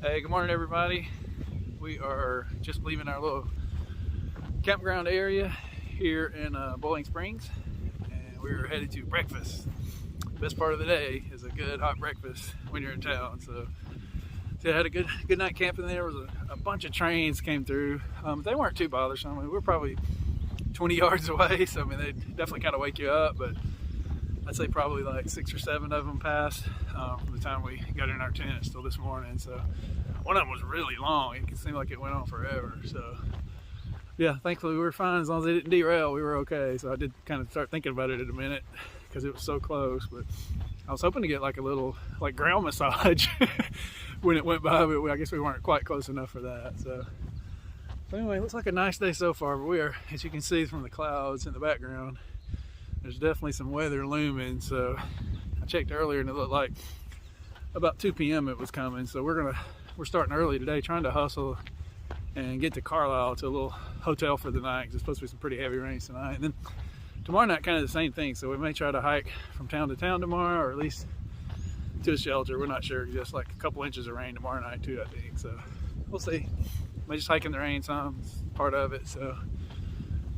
Hey, good morning everybody. We are just leaving our little campground area here in Bowling Springs, and we're headed to breakfast. Best part of the day is a good hot breakfast when you're in town. So I had a good night camping there. Was a bunch of trains came through. They weren't too bothersome. I mean, we're probably 20 yards away, so I mean they definitely kind of wake you up, but I'd say probably like 6 or 7 of them passed from the time we got in our tent till this morning. So one of them was really long. It seemed like it went on forever. So yeah, thankfully we were fine as long as they didn't derail. We were okay. So I did kind of start thinking about it in a minute because it was so close. But I was hoping to get like a little ground massage when it went by, but I guess we weren't quite close enough for that. So anyway, it looks like a nice day so far. But we are, as you can see from the clouds in the background, there's definitely some weather looming. So I checked earlier and it looked like about 2 p.m. it was coming. So we're starting early today, trying to hustle and get to Carlisle to a little hotel for the night because it's supposed to be some pretty heavy rains tonight. And then tomorrow night, kind of the same thing. So we may try to hike from town to town tomorrow, or at least to a shelter. We're not sure. Just like a couple inches of rain tomorrow night too, I think. So we'll see. May just hike in the rain some, it's part of it. So,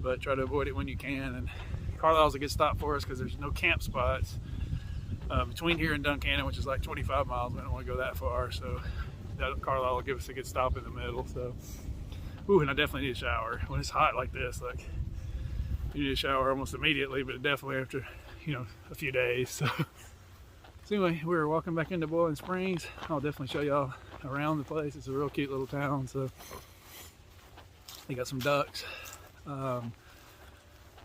but try to avoid it when you can. And Carlisle's a good stop for us because there's no camp spots between here and Duncannon, which is like 25 miles. We don't want to go that far, so Carlisle will give us a good stop in the middle. So, ooh, and I definitely need a shower when it's hot like this. Like, you need a shower almost immediately, but definitely after, a few days. So anyway, we're walking back into Bowling Springs. I'll definitely show y'all around the place. It's a real cute little town. So they got some ducks.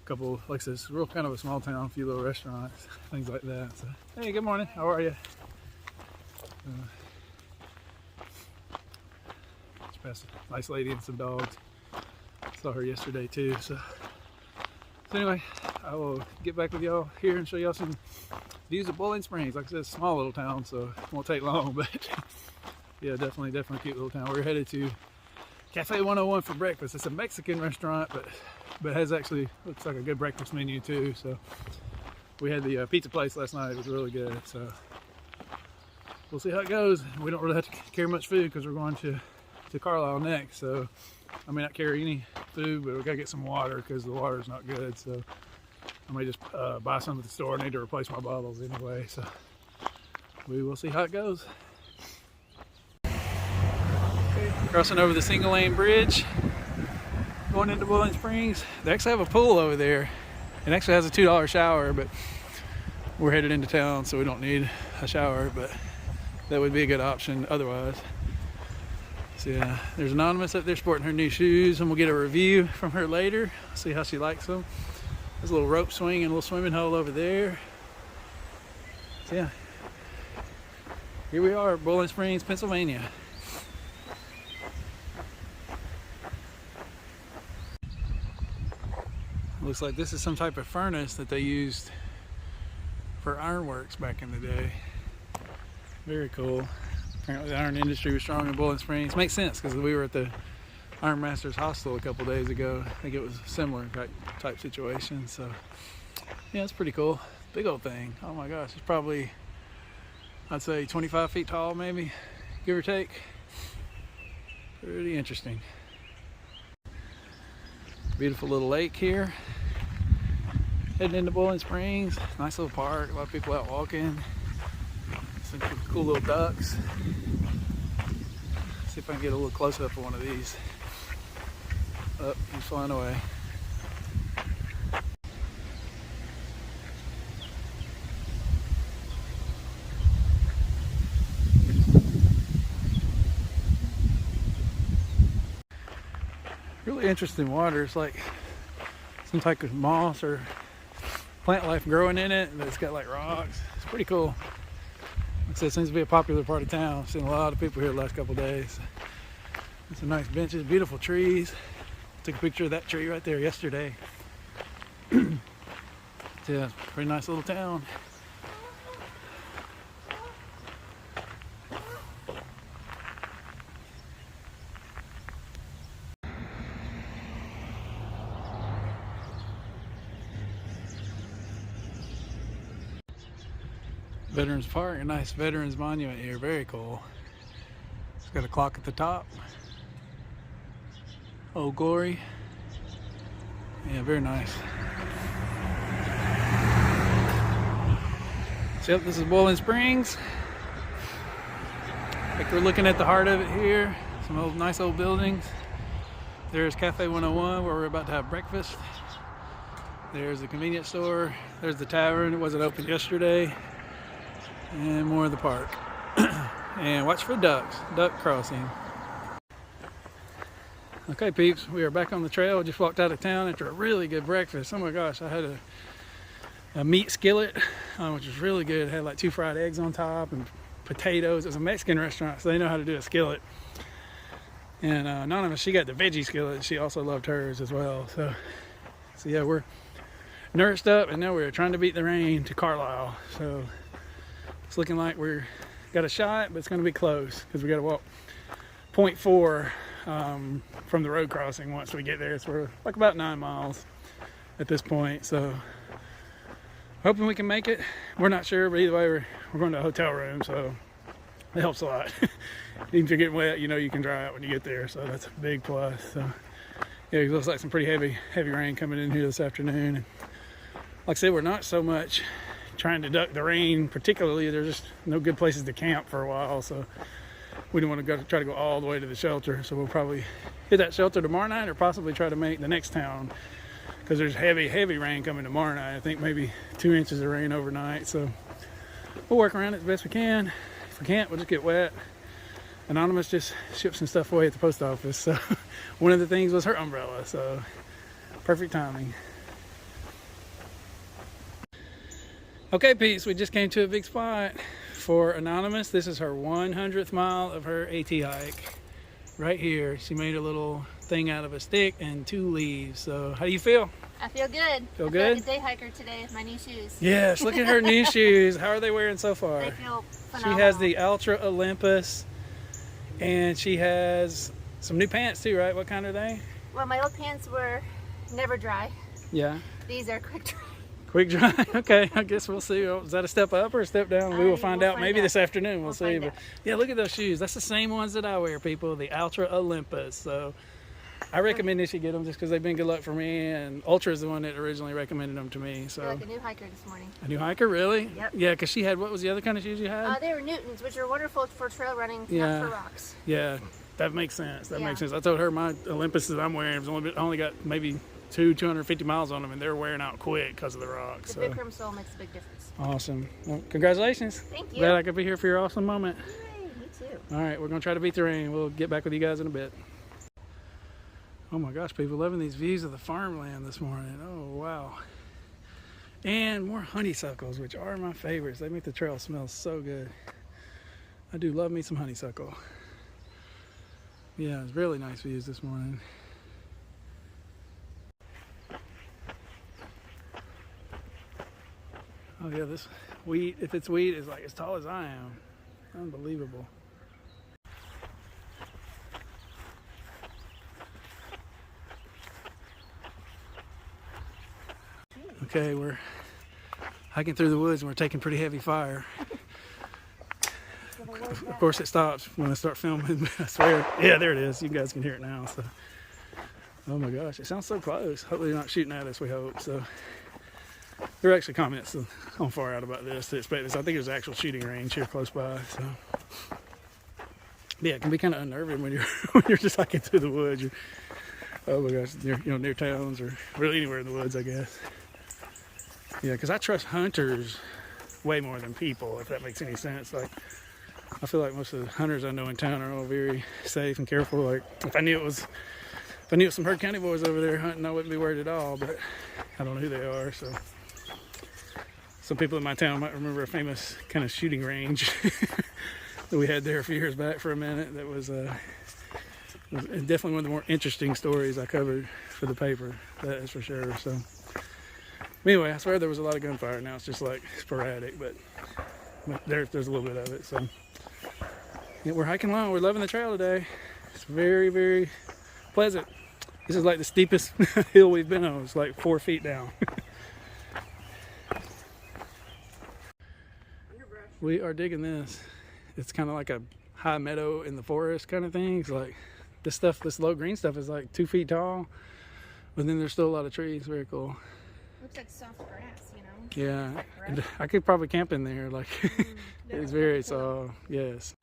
Couple, like I said, it's real kind of a small town, a few little restaurants, things like that. So, hey, good morning. How are you? Just passed a nice lady and some dogs. Saw her yesterday too. So anyway, I will get back with y'all here and show y'all some views of Bowling Springs. Like I said, it's a small little town, so it won't take long. But yeah, definitely cute little town. We're headed to Cafe 101 for breakfast. It's a Mexican restaurant, but has actually, looks like a good breakfast menu too. So we had the pizza place last night. It was really good. So we'll see how it goes. We don't really have to carry much food because we're going to Carlisle next. So I may not carry any food, but we gotta get some water because the water's not good. So I may just buy some at the store. I need to replace my bottles anyway. So we will see how it goes. Okay, crossing over the single lane bridge, going into Bowling Springs. They actually have a pool over there. It actually has a $2 shower, but we're headed into town, so we don't need a shower, but that would be a good option otherwise. So yeah, there's Anonymous up there sporting her new shoes, and we'll get a review from her later, see how she likes them. There's a little rope swing and a little swimming hole over there. So yeah, here we are, Bowling Springs, Pennsylvania. Looks like this is some type of furnace that they used for ironworks back in the day. Very cool. Apparently the iron industry was strong in Bowling Springs. Makes sense because we were at the Iron Masters Hostel a couple days ago. I think it was a similar type situation. So yeah, it's pretty cool. Big old thing. Oh my gosh, it's probably, I'd say 25 feet tall maybe, give or take. Pretty interesting. Beautiful little lake here. Heading into Bowling Springs. Nice little park. A lot of people out walking. Some cool little ducks. See if I can get a little close up of one of these. Oh, he's flying away. Really interesting water. It's like some type of moss or plant life growing in it, but it's got like rocks. It's pretty cool. Like I said, it seems to be a popular part of town. I've seen a lot of people here the last couple of days. Some nice benches, beautiful trees. Took a picture of that tree right there yesterday. So yeah, it's a pretty nice little town. Veterans Park, a nice Veterans Monument here, very cool. It's got a clock at the top. Old Glory. Yeah, very nice. So yep, this is Boiling Springs. Like we're looking at the heart of it here. Some old, nice old buildings. There's Cafe 101 where we're about to have breakfast. There's the convenience store. There's the tavern. It wasn't open yesterday. And more of the park. And watch for ducks. Duck crossing. Okay, peeps, we are back on the trail. Just walked out of town after a really good breakfast. Oh my gosh, I had a meat skillet, which was really good. It had like 2 fried eggs on top and potatoes. It was a Mexican restaurant, so they know how to do a skillet. And Anonymous, she got the veggie skillet. She also loved hers as well. So yeah, we're nourished up, and now we're trying to beat the rain to Carlisle. So it's looking like we're got a shot, but it's going to be close because we got to walk 0.4 from the road crossing once we get there. So we're like about 9 miles at this point. So hoping we can make it. We're not sure, but either way, we're going to a hotel room, so it helps a lot. Even if you're getting wet, you know you can dry out when you get there, so that's a big plus. So yeah, it looks like some pretty heavy rain coming in here this afternoon. And like I said, we're not so much trying to duck the rain particularly. There's just no good places to camp for a while, so we don't want to try to go all the way to the shelter. So we'll probably hit that shelter tomorrow night, or possibly try to make the next town, because there's heavy rain coming tomorrow night. I think maybe 2 inches of rain overnight. So we'll work around it as best we can. If we can't, we'll just get wet. Anonymous just shipped some stuff away at the post office, so one of the things was her umbrella, so perfect timing. Okay, peeps, we just came to a big spot for Anonymous. This is her 100th mile of her AT hike. Right here, she made a little thing out of a stick and 2 leaves. So how do you feel? I feel good. Feel good? I feel like a day hiker today with my new shoes. Yes, look at her new shoes. How are they wearing so far? They feel phenomenal. She has the Ultra Olympus, and she has some new pants too, right? What kind are they? Well, my old pants were never dry. Yeah. These are quick dry. Quick dry. Okay, I guess we'll see. Is that a step up or a step down? We will find out maybe this afternoon. We'll see. But yeah, look at those shoes. That's the same ones that I wear, people. The Ultra Olympus. So I recommend you should get them just because they've been good luck for me. And Ultra is the one that originally recommended them to me. So You're like a new hiker this morning. A new hiker, really? Yep. Yeah, because she had, what was the other kind of shoes you had? They were Newtons, which are wonderful for trail running, Yeah. not for rocks. Yeah, that makes sense. That Yeah. makes sense. I told her my Olympus that I'm wearing only got maybe 250 miles on them, and they're wearing out quick because of the rocks. The Bikram sole makes a big difference. Awesome. Well, congratulations. Thank you. Glad I could be here for your awesome moment. Yay, me too. All right, we're going to try to beat the rain. We'll get back with you guys in a bit. Oh my gosh, people, loving these views of the farmland this morning. Oh, wow. And more honeysuckles, which are my favorites. They make the trail smell so good. I do love me some honeysuckle. Yeah, it's really nice views this morning. Oh yeah, this wheat, if it's wheat, is like as tall as I am. Unbelievable. Okay, we're hiking through the woods and we're taking pretty heavy fire. Of course it stops when I start filming, I swear. Yeah, there it is. You guys can hear it now. So, oh my gosh, it sounds so close. Hopefully they're not shooting at us, we hope. So there are actually comments on Far Out about this to expect this. I think there's an actual shooting range here close by. So yeah, it can be kind of unnerving when you're just hiking through the woods. Oh my gosh, near towns or really anywhere in the woods, I guess. Yeah, because I trust hunters way more than people, if that makes any sense. Like, I feel like most of the hunters I know in town are all very safe and careful. Like, if I knew it was some Heard County boys over there hunting, I wouldn't be worried at all. But I don't know who they are, so. Some people in my town might remember a famous kind of shooting range that we had there a few years back for a minute. That was definitely one of the more interesting stories I covered for the paper. That is for sure. So anyway, I swear there was a lot of gunfire. Now it's just like sporadic, but there's a little bit of it. So yeah, we're hiking along. We're loving the trail today. It's very, very pleasant. This is like the steepest hill we've been on. It's like 4 feet down. We are digging this. It's kind of like a high meadow in the forest kind of things. Like this low green stuff is like 2 feet tall, but then there's still a lot of trees. Very cool. Looks like soft grass, you know? Yeah, Like and I could probably camp in there. Like it's very soft. Yes.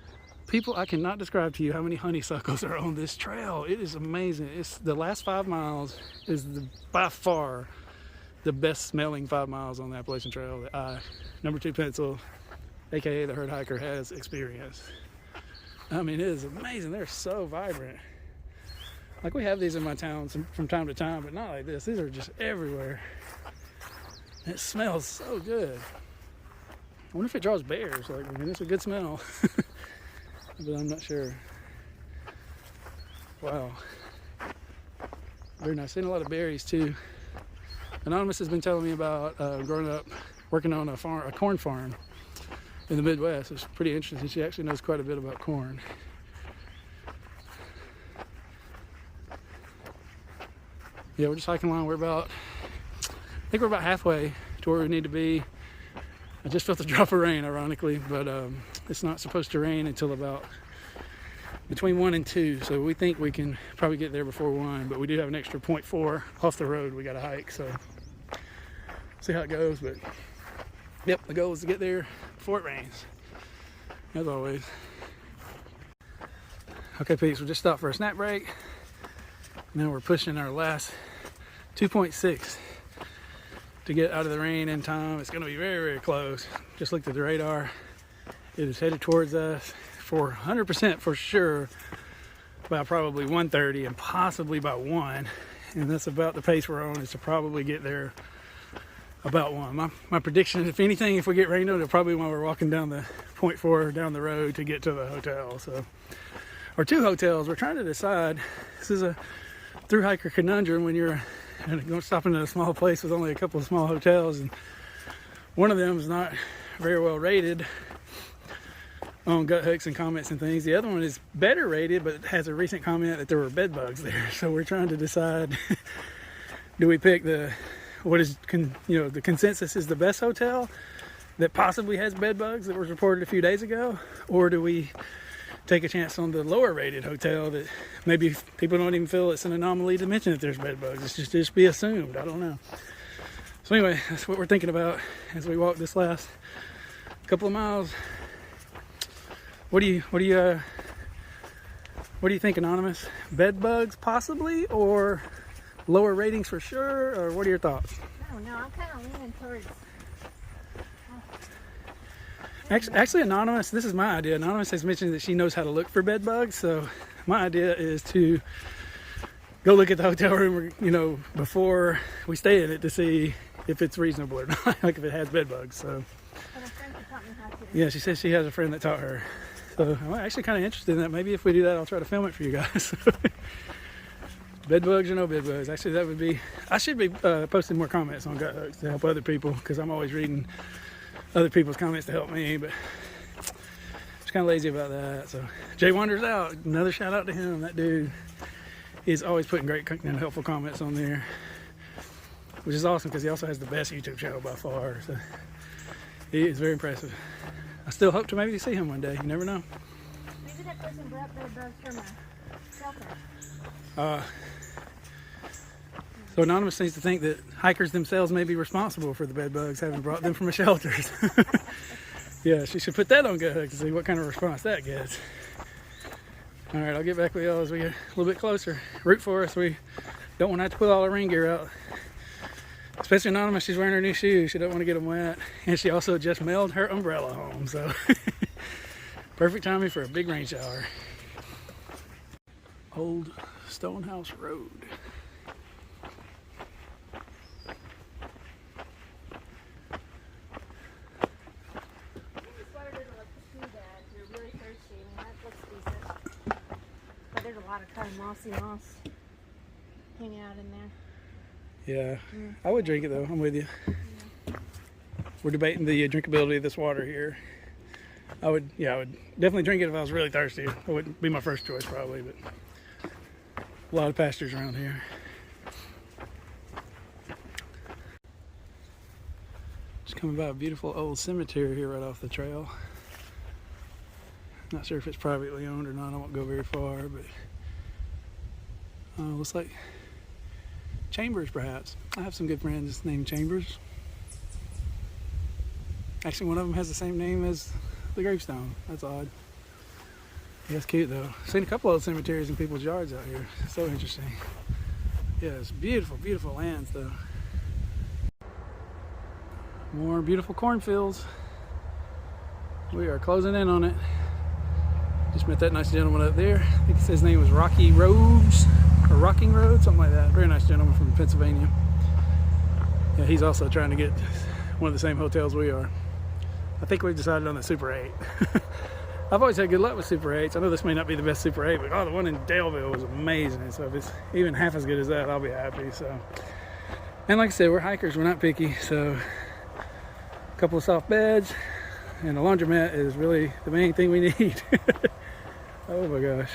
People, I cannot describe to you how many honeysuckles are on this trail. It is amazing. It's the last 5 miles is by far the best smelling 5 miles on the Appalachian Trail that I, number 2 pencil, aka the herd hiker, has experienced. I mean, it is amazing. They're so vibrant. Like, we have these in my town from time to time, but not like this. These are just everywhere. It smells so good. I wonder if it draws bears. Like, I mean, it's a good smell, but I'm not sure. Wow. Very nice. Seen a lot of berries too. Anonymous has been telling me about growing up working on a corn farm in the Midwest. It's pretty interesting. She actually knows quite a bit about corn. Yeah, we're just hiking along. I think we're about halfway to where we need to be. I just felt a drop of rain, ironically, but it's not supposed to rain until about between 1 and 2, so we think we can probably get there before 1, but we do have an extra 0.4 off the road we got to hike, so see how it goes. But yep, the goal is to get there before it rains, as always. Okay, peeps, we just stopped for a snack break. Now we're pushing our last 2.6 to get out of the rain in time. It's going to be very, very close. Just looked at the radar. It is headed towards us for 100% for sure by probably 1:30 and possibly by 1. And that's about the pace we're on, is to probably get there about 1. My prediction, if anything, if we get rained on, it'll probably be when we're walking down the 0.4 down the road to get to the hotel. So, or 2 hotels. We're trying to decide. This is a through hiker conundrum when you're stopping at a small place with only a couple of small hotels, and one of them is not very well rated on gut hooks and comments and things. The other one is better rated, but it has a recent comment that there were bed bugs there. So we're trying to decide, do we pick the consensus is the best hotel that possibly has bed bugs that was reported a few days ago, or do we take a chance on the lower rated hotel that maybe people don't even feel it's an anomaly to mention that there's bed bugs? It's just be assumed. I don't know. So anyway, that's what we're thinking about as we walk this last couple of miles. What do you think, Anonymous? Bed bugs possibly, or lower ratings for sure, or what are your thoughts? No, I'm kind of leaning towards. Actually, Anonymous, this is my idea. Anonymous has mentioned that she knows how to look for bed bugs, so my idea is to go look at the hotel room, before we stay in it, to see if it's reasonable or not, like if it has bed bugs. So, yeah, she says she has a friend that taught her. So I'm actually kind of interested in that. Maybe if we do that, I'll try to film it for you guys. Bed bugs or no bed bugs. Actually, that would be, I should be posting more comments on gut hooks to help other people, because I'm always reading other people's comments to help me, but just kind of lazy about that. So Jay Wonders out. Another shout out to him. That dude is always putting great and helpful comments on there, which is awesome because he also has the best YouTube channel by far. So he is very impressive. I still hope to maybe see him one day. You never know. Maybe that person brought bed bugs from a shelter. So Anonymous needs to think that hikers themselves may be responsible for the bed bugs, having brought them from a shelter. Yeah, she should put that on gut hooks to see what kind of response that gets. All right, I'll get back with y'all as we get a little bit closer. Root for us. We don't want to have to put all our rain gear out. Especially Anonymous, she's wearing her new shoes. She don't want to get them wet. And she also just mailed her umbrella home, so perfect timing for a big rain shower. Old Stonehouse Road. There's a lot of kind of mossy moss hanging out in there. Yeah, I would drink it though. I'm with you. Yeah. We're debating the drinkability of this water here. I would definitely drink it if I was really thirsty. It wouldn't be my first choice probably, but a lot of pastures around here. Just coming by a beautiful old cemetery here right off the trail. Not sure if it's privately owned or not. I won't go very far, but looks like Chambers, perhaps. I have some good friends named Chambers. Actually, one of them has the same name as the gravestone. That's odd. Yeah, that's cute though. I've seen a couple of cemeteries in people's yards out here. So interesting. Yeah, it's beautiful, beautiful lands though. More beautiful cornfields. We are closing in on it. Just met that nice gentleman up there. I think his name was Rocky Roads or Rocking Road, something like that. Very nice gentleman from Pennsylvania. Yeah, he's also trying to get one of the same hotels we are. I think we've decided on the Super 8. I've always had good luck with Super 8s. I know this may not be the best Super 8, but the one in Daleville was amazing. So if it's even half as good as that, I'll be happy. So, and like I said, we're hikers, we're not picky. So a couple of soft beds and a laundromat is really the main thing we need. Oh my gosh.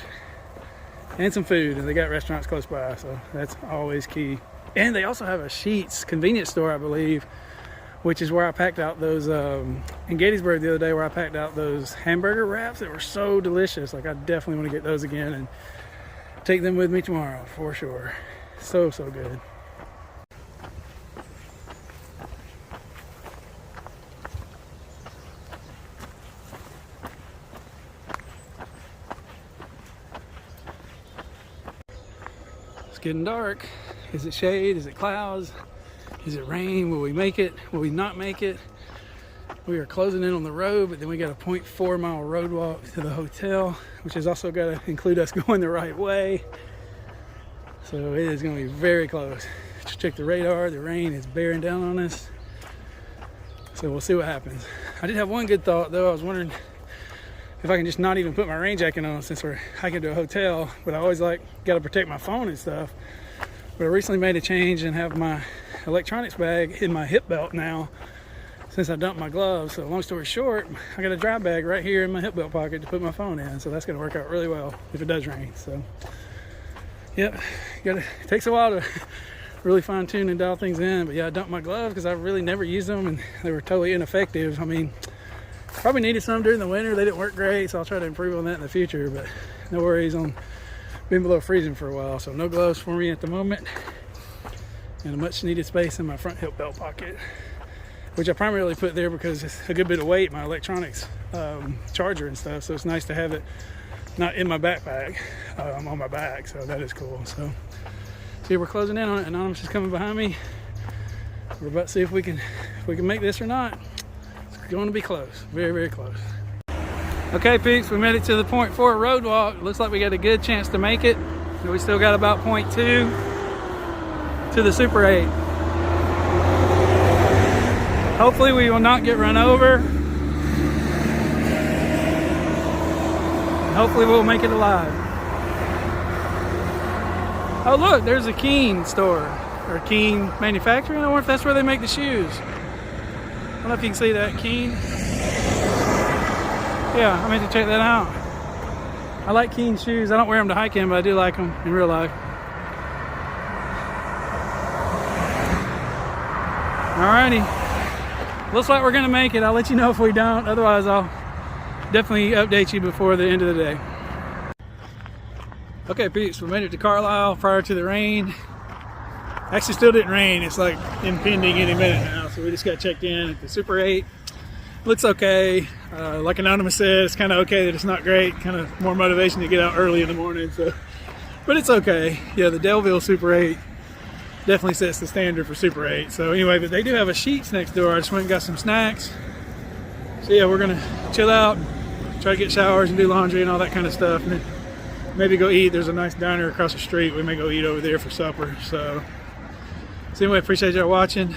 And some food, and they got restaurants close by, so that's always key. And they also have a Sheetz convenience store, I believe, which is where I packed out those, in Gettysburg the other day, where I packed out those hamburger wraps that were so delicious. Like, I definitely want to get those again and take them with me tomorrow, for sure. So, so good. It's getting dark. Is it shade? Is it clouds? Is it rain? Will we make it? Will we not make it? We are closing in on the road, but then we got a 0.4 mile road walk to the hotel, which has also got to include us going the right way. So it is going to be very close. Just check the radar. The rain is bearing down on us. So we'll see what happens. I did have one good thought though. I was wondering if I can just not even put my rain jacket on since we're hiking to a hotel, but I always got to protect my phone and stuff. But I recently made a change and have my electronics bag in my hip belt now since I dumped my gloves. So long story short, I got a dry bag right here in my hip belt pocket to put my phone in. So that's going to work out really well if it does rain. So yep, it takes a while to really fine tune and dial things in. But yeah, I dumped my gloves because I really never used them and they were totally ineffective. I mean, probably needed some during the winter. They didn't work great, so I'll try to improve on that in the future. But no worries on being below freezing for a while. So no gloves for me at the moment. And a much needed space in my front hip belt pocket, which I primarily put there because it's a good bit of weight, my electronics charger and stuff. So it's nice to have it not in my backpack, on my back. So that is cool. So see, we're closing in on it. Anonymous is coming behind me. We're about to see if we can make this or not. It's going to be close, very, very close. Okay, peeps, we made it to the 0.4 road walk. Looks like we got a good chance to make it. We still got about 0.2 to the Super 8. Hopefully we will not get run over. And hopefully we'll make it alive. Oh look, there's a Keen store, or Keen Manufacturing. I wonder if that's where they make the shoes. I don't know if you can see that, Keen. Yeah, I meant to check that out. I like Keen shoes. I don't wear them to hike in, but I do like them in real life. Alrighty, looks like we're gonna make it. I'll let you know if we don't. Otherwise, I'll definitely update you before the end of the day. Okay, peeps, we made it to Carlisle prior to the rain. Actually, still didn't rain. It's like impending any minute now. So we just got checked in at the Super 8. Looks okay. Like Anonymous said, it's kind of okay that it's not great. Kind of more motivation to get out early in the morning. So, but it's okay. Yeah, the Daleville Super 8 definitely sets the standard for Super 8. So anyway, but they do have a Sheetz next door. I just went and got some snacks. So yeah, we're gonna chill out, try to get showers and do laundry and all that kind of stuff, and then maybe go eat. There's a nice diner across the street. We may go eat over there for supper. So anyway, appreciate y'all watching.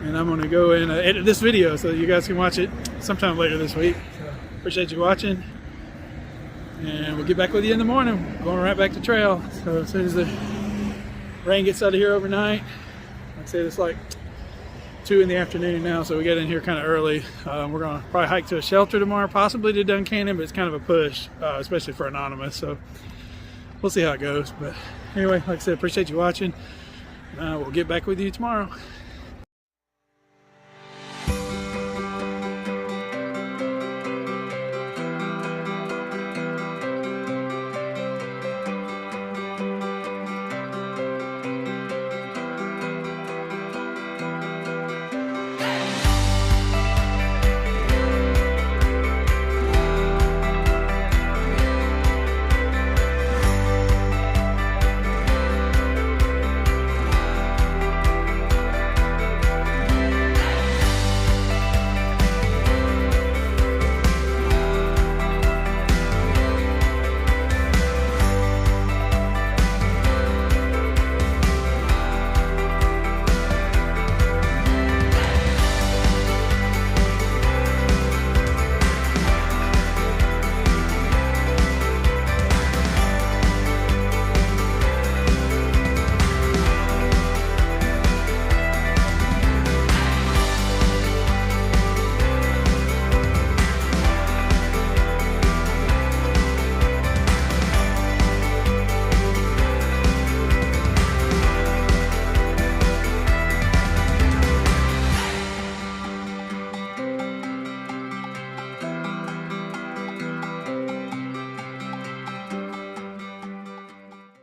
And I'm gonna go and edit this video so you guys can watch it sometime later this week. So appreciate you watching. And we'll get back with you in the morning. Going right back to trail. So as soon as the rain gets out of here overnight, like I said, it's like 2 in the afternoon now, so we get in here kind of early. We're gonna probably hike to a shelter tomorrow, possibly to Duncannon, but it's kind of a push, especially for Anonymous. So we'll see how it goes. But anyway, like I said, appreciate you watching. We'll get back with you tomorrow.